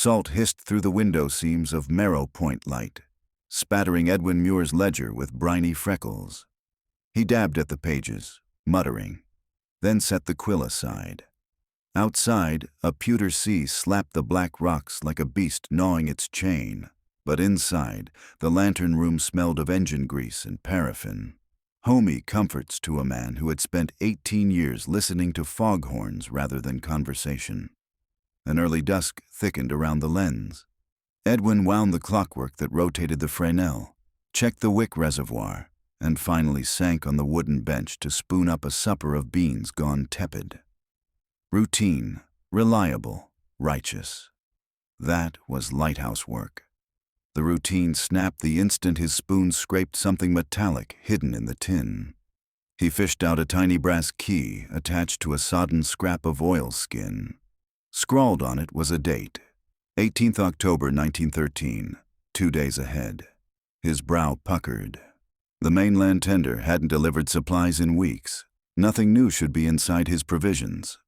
Salt hissed through the window seams of Marrow Point light, spattering Edwin Muir's ledger with briny freckles. He dabbed at the pages, muttering, then set the quill aside. Outside, a pewter sea slapped the black rocks like a beast gnawing its chain, but inside, the lantern room smelled of engine grease and paraffin. Homey comforts to a man who had spent 18 years listening to foghorns rather than conversation. An early dusk thickened around the lens. Edwin wound the clockwork that rotated the Fresnel, checked the wick reservoir, and finally sank on the wooden bench to spoon up a supper of beans gone tepid. Routine, reliable, righteous. That was Lighthouse work. The routine snapped the instant his spoon scraped something metallic hidden in the tin. He fished out a tiny brass key attached to a sodden scrap of oilskin. Scrawled on it was a date, 18th October 1913, 2 days ahead. His brow puckered. The mainland tender hadn't delivered supplies in weeks. Nothing new should be inside his provisions.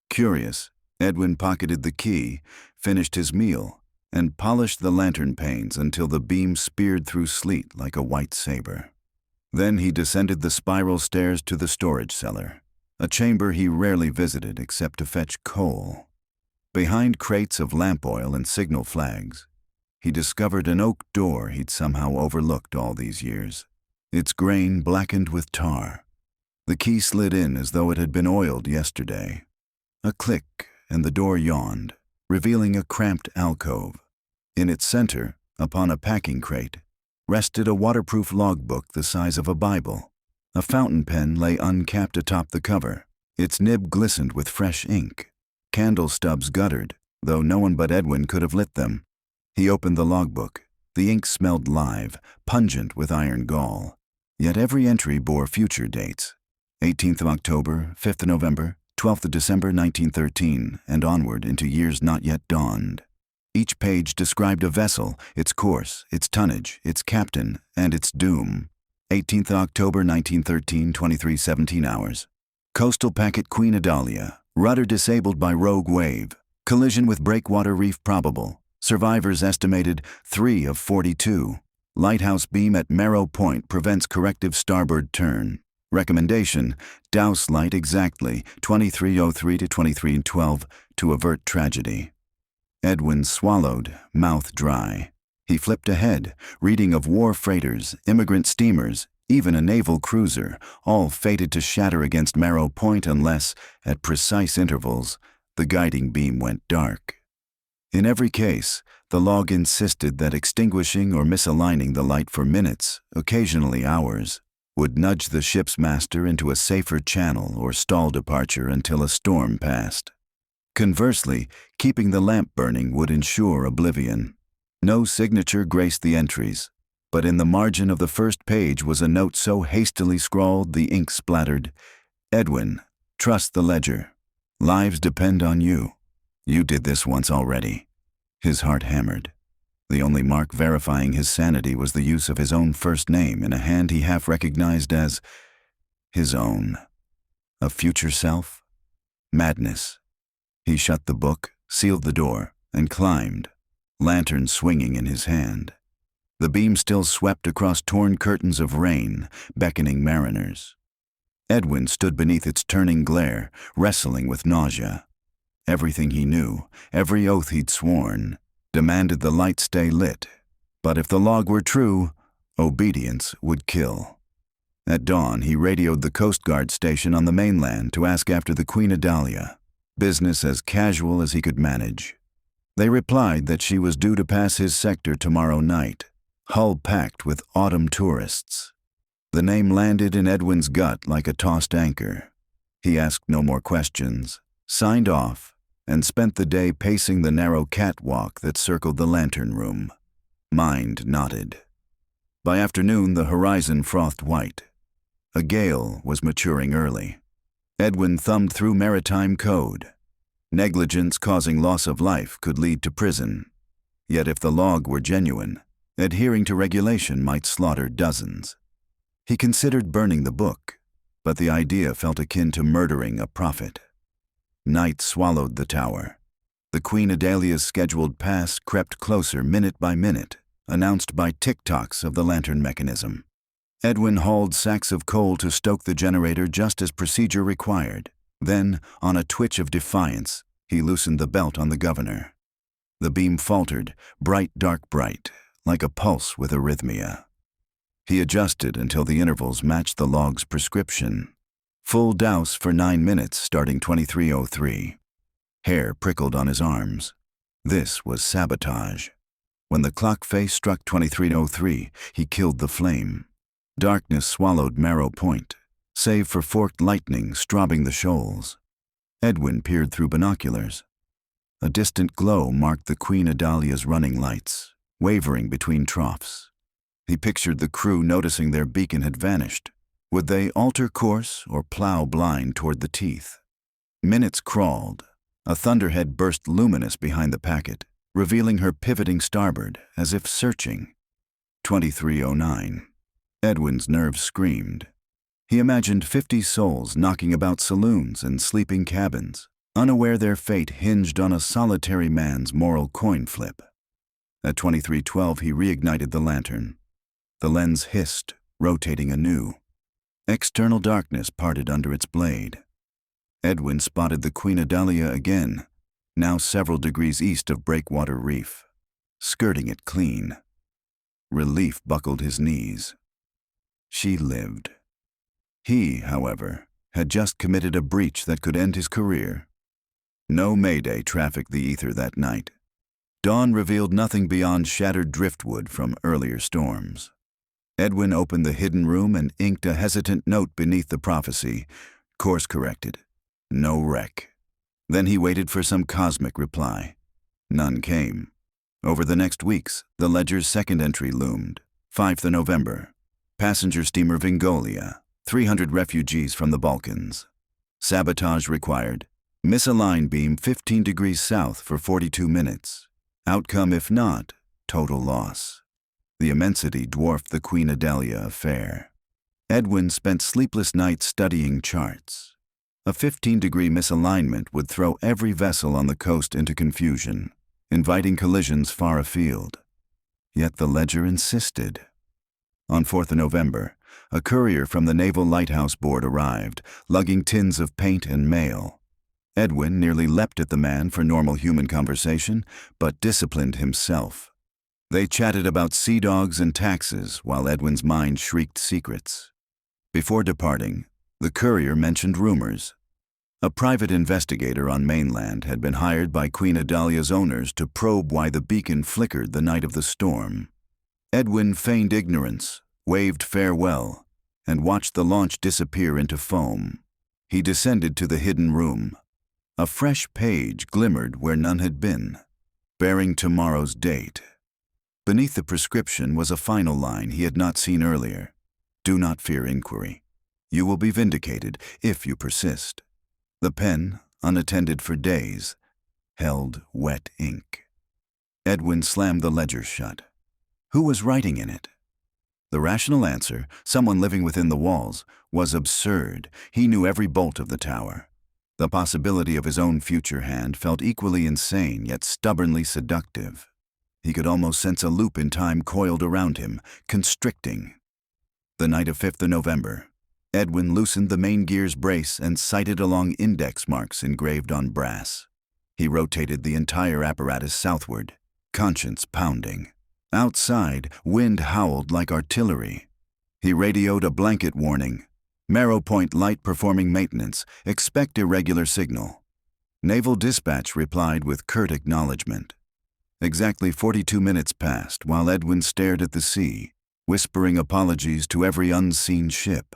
Curious, Edwin pocketed the key, finished his meal, and polished the lantern panes until the beam speared through sleet like a white saber. Then he descended the spiral stairs to the storage cellar, a chamber he rarely visited except to fetch coal. Behind crates of lamp oil and signal flags, he discovered an oak door he'd somehow overlooked all these years, its grain blackened with tar. The key slid in as though it had been oiled yesterday. A click, and the door yawned, revealing a cramped alcove. In its center, upon a packing crate, rested a waterproof logbook the size of a Bible. A fountain pen lay uncapped atop the cover. Its nib glistened with fresh ink. Candle stubs guttered, though no one but Edwin could have lit them. He opened the logbook. The ink smelled live, pungent with iron gall. Yet every entry bore future dates. 18th of October, 5th of November, 12th of December 1913, and onward into years not yet dawned. Each page described a vessel, its course, its tonnage, its captain, and its doom. 18th of October 1913, 23:17 hours. Coastal packet Queen Adalia. Rudder disabled by rogue wave. Collision with breakwater reef probable. Survivors estimated 3 of 42. Lighthouse beam at Marrow Point prevents corrective starboard turn. Recommendation: douse light exactly 23:03 to 23:12 to avert tragedy. Edwin swallowed, mouth dry. He flipped ahead, reading of war freighters, immigrant steamers, even a naval cruiser, all fated to shatter against Marrow Point unless, at precise intervals, the guiding beam went dark. In every case, the log insisted that extinguishing or misaligning the light for minutes, occasionally hours, would nudge the ship's master into a safer channel or stall departure until a storm passed. Conversely, keeping the lamp burning would ensure oblivion. No signature graced the entries, but in the margin of the first page was a note so hastily scrawled the ink splattered. Edwin, trust the ledger. Lives depend on you. You did this once already. His heart hammered. The only mark verifying his sanity was the use of his own first name in a hand he half recognized as his own. A future self? Madness. He shut the book, sealed the door, and climbed, lantern swinging in his hand. The beam still swept across torn curtains of rain, beckoning mariners. Edwin stood beneath its turning glare, wrestling with nausea. Everything he knew, every oath he'd sworn, demanded the light stay lit. But if the log were true, obedience would kill. At dawn, he radioed the Coast Guard station on the mainland to ask after the Queen Adalia, business as casual as he could manage. They replied that she was due to pass his sector tomorrow night, hull packed with autumn tourists. The name landed in Edwin's gut like a tossed anchor. He asked no more questions, signed off, and spent the day pacing the narrow catwalk that circled the lantern room. Mind nodded. By afternoon, the horizon frothed white. A gale was maturing early. Edwin thumbed through maritime code. Negligence causing loss of life could lead to prison. Yet if the log were genuine, adhering to regulation might slaughter dozens. He considered burning the book, but the idea felt akin to murdering a prophet. Night swallowed the tower. The Queen Adalia's scheduled pass crept closer minute by minute, announced by tick-tocks of the lantern mechanism. Edwin hauled sacks of coal to stoke the generator just as procedure required. Then, on a twitch of defiance, he loosened the belt on the governor. The beam faltered, bright, like a pulse with arrhythmia. He adjusted until the intervals matched the log's prescription. Full douse for 9 minutes, starting 23:03. Hair prickled on his arms. This was sabotage. When the clock face struck 23:03, he killed the flame. Darkness swallowed Marrow Point, save for forked lightning straubing the shoals. Edwin peered through binoculars. A distant glow marked the Queen Adalia's running lights, wavering between troughs. He pictured the crew noticing their beacon had vanished. Would they alter course or plow blind toward the teeth? Minutes crawled. A thunderhead burst luminous behind the packet, revealing her pivoting starboard as if searching. 23:09. Edwin's nerves screamed. He imagined 50 souls knocking about saloons and sleeping cabins, unaware their fate hinged on a solitary man's moral coin flip. At 23:12, he reignited the lantern. The lens hissed, rotating anew. External darkness parted under its blade. Edwin spotted the Queen Adalia again, now several degrees east of Breakwater Reef, skirting it clean. Relief buckled his knees. She lived. He, however, had just committed a breach that could end his career. No Mayday trafficked the ether that night. Dawn revealed nothing beyond shattered driftwood from earlier storms. Edwin opened the hidden room and inked a hesitant note beneath the prophecy, course corrected. No wreck. Then he waited for some cosmic reply. None came. Over the next weeks, the ledger's second entry loomed. 5th of November. Passenger steamer Vingolia. 300 refugees from the Balkans. Sabotage required. Misalign beam 15 degrees south for 42 minutes. Outcome, if not, total loss. The immensity dwarfed the Queen Adalia affair. Edwin spent sleepless nights studying charts. A 15-degree misalignment would throw every vessel on the coast into confusion, inviting collisions far afield. Yet the ledger insisted. On 4th of November, a courier from the Naval Lighthouse Board arrived, lugging tins of paint and mail. Edwin nearly leapt at the man for normal human conversation, but disciplined himself. They chatted about sea dogs and taxes while Edwin's mind shrieked secrets. Before departing, the courier mentioned rumors. A private investigator on mainland had been hired by Queen Adalia's owners to probe why the beacon flickered the night of the storm. Edwin feigned ignorance, waved farewell, and watched the launch disappear into foam. He descended to the hidden room. A fresh page glimmered where none had been, bearing tomorrow's date. Beneath the prescription was a final line he had not seen earlier. Do not fear inquiry. You will be vindicated if you persist. The pen, unattended for days, held wet ink. Edwin slammed the ledger shut. Who was writing in it? The rational answer, someone living within the walls, was absurd. He knew every bolt of the tower. The possibility of his own future hand felt equally insane yet stubbornly seductive. He could almost sense a loop in time coiled around him, constricting. The night of 5th of November, Edwin loosened the main gear's brace and sighted along index marks engraved on brass. He rotated the entire apparatus southward, conscience pounding. Outside, wind howled like artillery. He radioed a blanket warning. Marrow Point light performing maintenance. Expect irregular signal. Naval Dispatch replied with curt acknowledgement. Exactly 42 minutes passed while Edwin stared at the sea, whispering apologies to every unseen ship.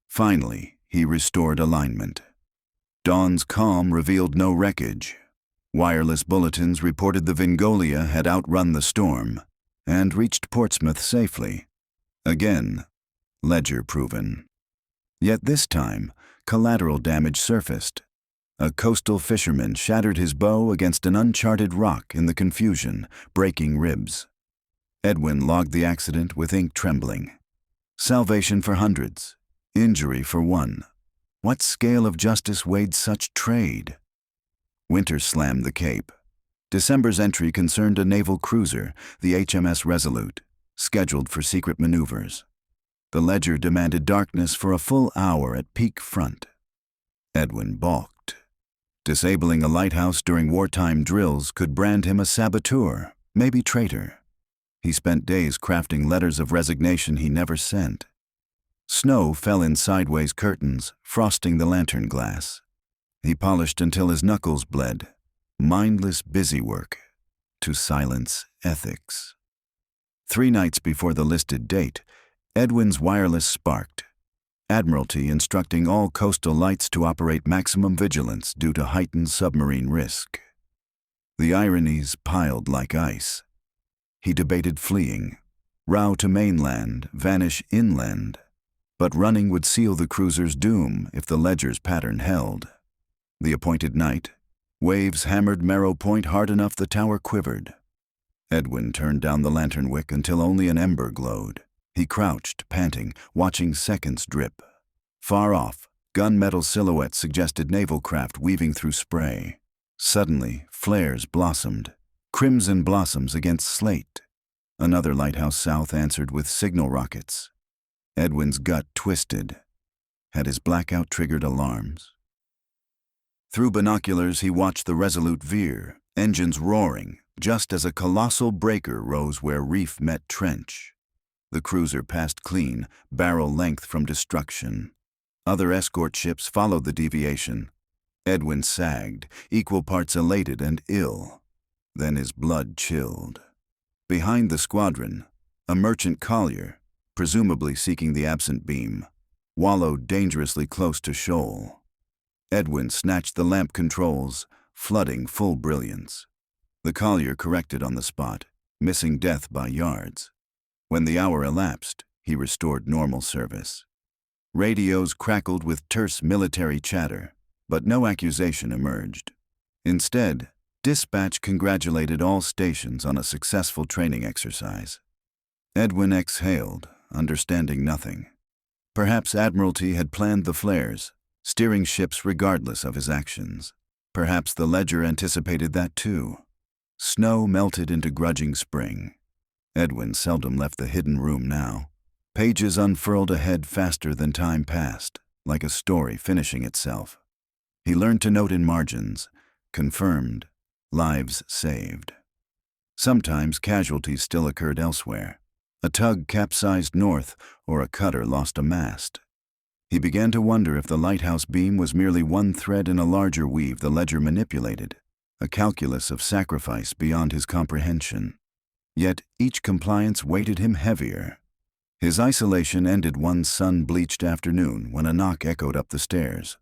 Finally, he restored alignment. Dawn's calm revealed no wreckage. Wireless bulletins reported the Vingolia had outrun the storm and reached Portsmouth safely. Again, ledger proven. Yet this time, collateral damage surfaced. A coastal fisherman shattered his bow against an uncharted rock in the confusion, breaking ribs. Edwin logged the accident with ink trembling. Salvation for hundreds, injury for one. What scale of justice weighed such trade? Winter slammed the cape. December's entry concerned a naval cruiser, the HMS Resolute, scheduled for secret maneuvers. The ledger demanded darkness for a full hour at peak front. Edwin balked. Disabling a lighthouse during wartime drills could brand him a saboteur, maybe traitor. He spent days crafting letters of resignation he never sent. Snow fell in sideways curtains, frosting the lantern glass. He polished until his knuckles bled. Mindless busywork to silence ethics. 3 nights before the listed date, Edwin's wireless sparked. Admiralty instructing all coastal lights to operate maximum vigilance due to heightened submarine risk. The ironies piled like ice. He debated fleeing, row to mainland, vanish inland. But running would seal the cruiser's doom if the ledger's pattern held. The appointed night, waves hammered Marrow Point hard enough the tower quivered. Edwin turned down the lantern wick until only an ember glowed. He crouched, panting, watching seconds drip. Far off, gunmetal silhouettes suggested naval craft weaving through spray. Suddenly, flares blossomed, crimson blossoms against slate. Another lighthouse south answered with signal rockets. Edwin's gut twisted. Had his blackout triggered alarms? Through binoculars, he watched the Resolute veer, engines roaring, just as a colossal breaker rose where reef met trench. The cruiser passed clean, barrel length from destruction. Other escort ships followed the deviation. Edwin sagged, equal parts elated and ill. Then his blood chilled. Behind the squadron, a merchant collier, presumably seeking the absent beam, wallowed dangerously close to shoal. Edwin snatched the lamp controls, flooding full brilliance. The collier corrected on the spot, missing death by yards. When the hour elapsed, he restored normal service. Radios crackled with terse military chatter, but no accusation emerged. Instead, dispatch congratulated all stations on a successful training exercise. Edwin exhaled, understanding nothing. Perhaps Admiralty had planned the flares, steering ships regardless of his actions. Perhaps the ledger anticipated that too. Snow melted into grudging spring. Edwin seldom left the hidden room now. Pages unfurled ahead faster than time passed, like a story finishing itself. He learned to note in margins, confirmed, lives saved. Sometimes casualties still occurred elsewhere. A tug capsized north, or a cutter lost a mast. He began to wonder if the lighthouse beam was merely one thread in a larger weave the ledger manipulated, a calculus of sacrifice beyond his comprehension. Yet each compliance weighted him heavier. His isolation ended one sun-bleached afternoon when a knock echoed up the stairs.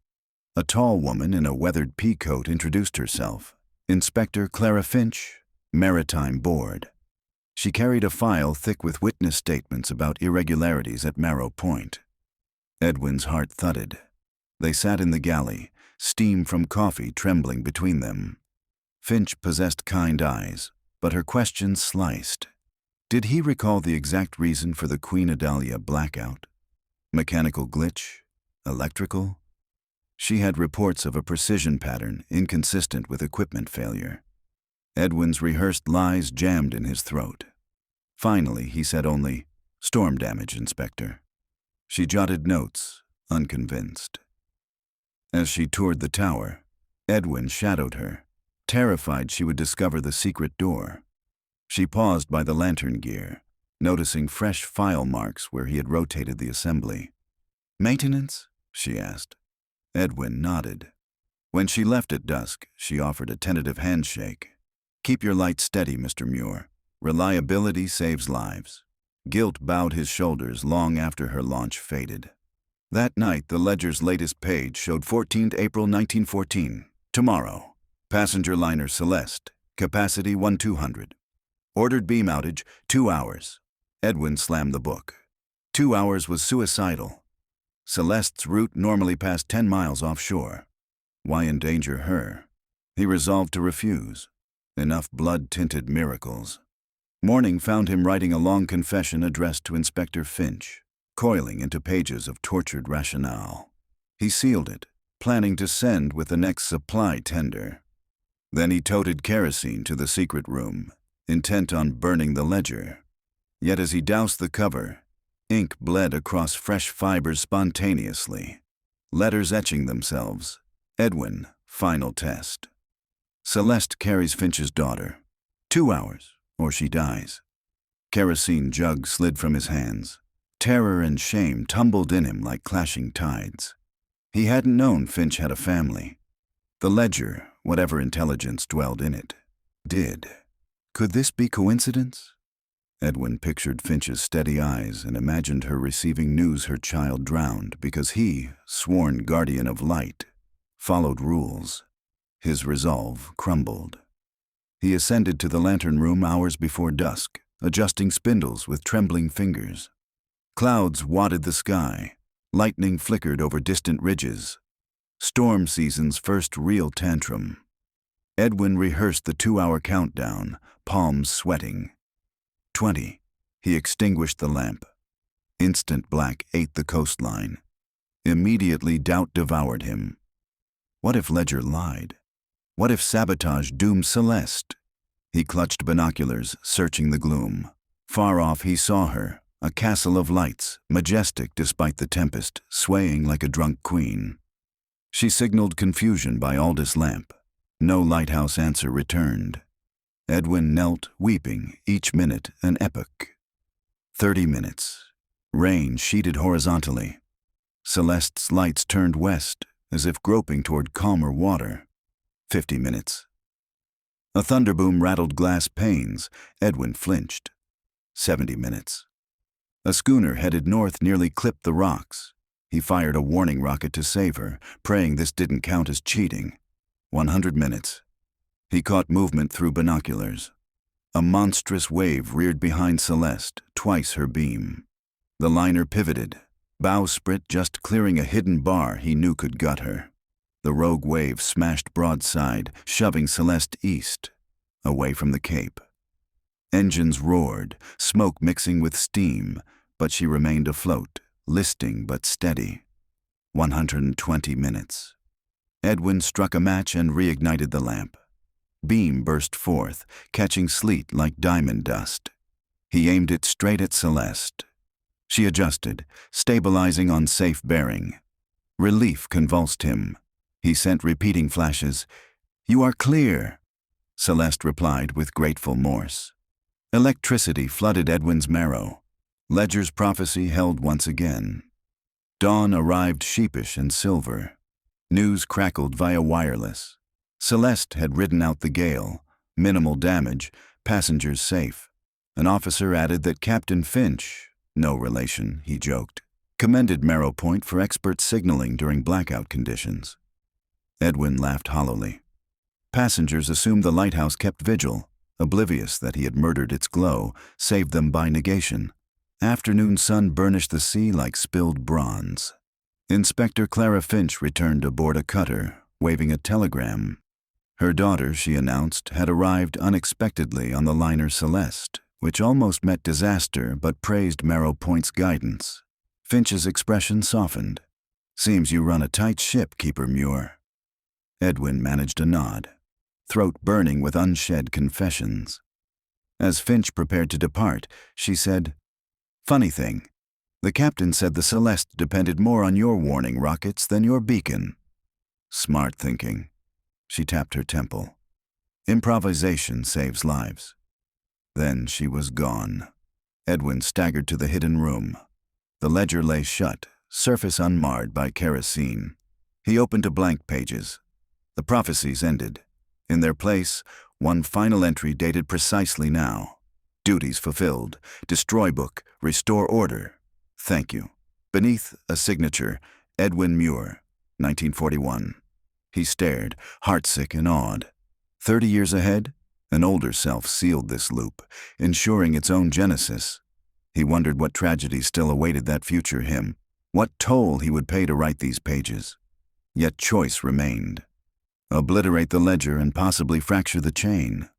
A tall woman in a weathered pea coat introduced herself. Inspector Clara Finch, Maritime Board. She carried a file thick with witness statements about irregularities at Marrow Point. Edwin's heart thudded. They sat in the galley, steam from coffee trembling between them. Finch possessed kind eyes, but her questions sliced. Did he recall the exact reason for the Queen Adalia blackout? Mechanical glitch? Electrical? She had reports of a precision pattern inconsistent with equipment failure. Edwin's rehearsed lies jammed in his throat. Finally, he said only, "Storm damage, Inspector." She jotted notes, unconvinced. As she toured the tower, Edwin shadowed her, terrified she would discover the secret door. She paused by the lantern gear, noticing fresh file marks where he had rotated the assembly. "Maintenance?" she asked. Edwin nodded. When she left at dusk, she offered a tentative handshake. "Keep your light steady, Mr. Muir. Reliability saves lives." Guilt bowed his shoulders long after her launch faded. That night, the ledger's latest page showed 14th April 1914. Tomorrow. Passenger liner Celeste. Capacity 1200. Ordered beam outage, 2 hours. Edwin slammed the book. 2 hours was suicidal. Celeste's route normally passed 10 miles offshore. Why endanger her? He resolved to refuse. Enough blood-tinted miracles. Morning found him writing a long confession addressed to Inspector Finch, coiling into pages of tortured rationale. He sealed it, planning to send with the next supply tender. Then he toted kerosene to the secret room, intent on burning the ledger. Yet as he doused the cover, ink bled across fresh fibers spontaneously, letters etching themselves. Edwin, final test. Celeste carries Finch's daughter. 2 hours, or she dies. Kerosene jug slid from his hands. Terror and shame tumbled in him like clashing tides. He hadn't known Finch had a family. The ledger, whatever intelligence dwelled in it, did. Could this be coincidence? Edwin pictured Finch's steady eyes and imagined her receiving news her child drowned because he, sworn guardian of light, followed rules. His resolve crumbled. He ascended to the lantern room hours before dusk, adjusting spindles with trembling fingers. Clouds wadded the sky. Lightning flickered over distant ridges. Storm season's first real tantrum. Edwin rehearsed the 2-hour countdown, palms sweating. 20. He extinguished the lamp. Instant black ate the coastline. Immediately doubt devoured him. What if Ledger lied? What if Sabotage doomed Celeste? He clutched binoculars, searching the gloom. Far off he saw her, a castle of lights, majestic despite the tempest, swaying like a drunk queen. She signaled confusion by Aldous' lamp. No lighthouse answer returned. Edwin knelt, weeping, each minute an epoch. 30 minutes. Rain sheeted horizontally. Celeste's lights turned west, as if groping toward calmer water. 50 minutes. A thunderboom rattled glass panes. Edwin flinched. 70 minutes. A schooner headed north nearly clipped the rocks. He fired a warning rocket to save her, praying this didn't count as cheating. 100 minutes. He caught movement through binoculars. A monstrous wave reared behind Celeste, twice her beam. The liner pivoted, bowsprit just clearing a hidden bar he knew could gut her. The rogue wave smashed broadside, shoving Celeste east, away from the Cape. Engines roared, smoke mixing with steam, but she remained afloat, listing but steady. 120 minutes. Edwin struck a match and reignited the lamp. Beam burst forth, catching sleet like diamond dust. He aimed it straight at Celeste. She adjusted, stabilizing on safe bearing. Relief convulsed him. He sent repeating flashes. "You are clear," Celeste replied with grateful Morse. Electricity flooded Edwin's marrow. Ledger's prophecy held once again. Dawn arrived sheepish and silver. News crackled via wireless. Celeste had ridden out the gale. Minimal damage, passengers safe. An officer added that Captain Finch, no relation, he joked, commended Marrow Point for expert signaling during blackout conditions. Edwin laughed hollowly. Passengers assumed the lighthouse kept vigil, oblivious that he had murdered its glow, saved them by negation. Afternoon sun burnished the sea like spilled bronze. Inspector Clara Finch returned aboard a cutter, waving a telegram. Her daughter, she announced, had arrived unexpectedly on the liner Celeste, which almost met disaster but praised Marrow Point's guidance. Finch's expression softened. "Seems you run a tight ship, Keeper Muir." Edwin managed a nod, throat burning with unshed confessions. As Finch prepared to depart, she said, "Funny thing, the captain said the Celeste depended more on your warning rockets than your beacon." Smart thinking. She tapped her temple. Improvisation saves lives. Then she was gone. Edwin staggered to the hidden room. The ledger lay shut, surface unmarred by kerosene. He opened to blank pages. The prophecies ended. In their place, one final entry dated precisely now. Duties fulfilled. Destroy book. Restore order. Thank you. Beneath, a signature, Edwin Muir, 1941. He stared, heartsick and awed. 30 years ahead, an older self sealed this loop, ensuring its own genesis. He wondered what tragedy still awaited that future him, what toll he would pay to write these pages. Yet choice remained. Obliterate the ledger and possibly fracture the chain.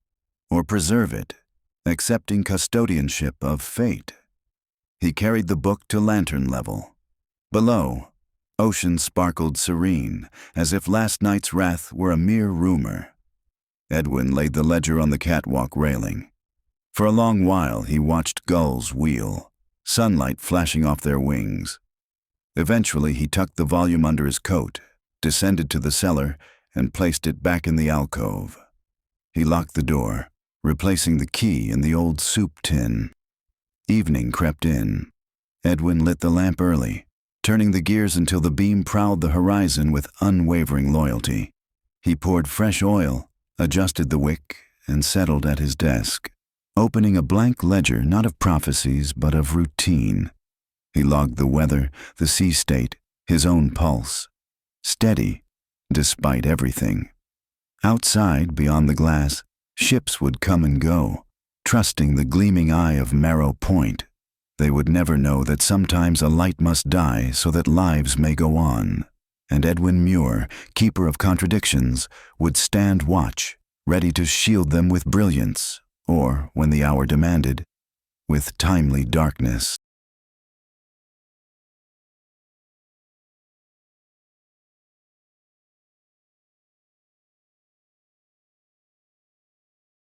Or preserve it, accepting custodianship of fate. He carried the book to lantern level. Below, ocean sparkled serene, as if last night's wrath were a mere rumor. Edwin laid the ledger on the catwalk railing. For a long while he watched gulls wheel, sunlight flashing off their wings. Eventually he tucked the volume under his coat, descended to the cellar, and placed it back in the alcove. He locked the door, replacing the key in the old soup tin. Evening crept in. Edwin lit the lamp early, turning the gears until the beam prowled the horizon with unwavering loyalty. He poured fresh oil, adjusted the wick, and settled at his desk, opening a blank ledger not of prophecies but of routine. He logged the weather, the sea state, his own pulse. Steady, despite everything. Outside, beyond the glass, ships would come and go, trusting the gleaming eye of Marrow Point. They would never know that sometimes a light must die so that lives may go on. And Edwin Muir, keeper of contradictions, would stand watch, ready to shield them with brilliance, or, when the hour demanded, with timely darkness.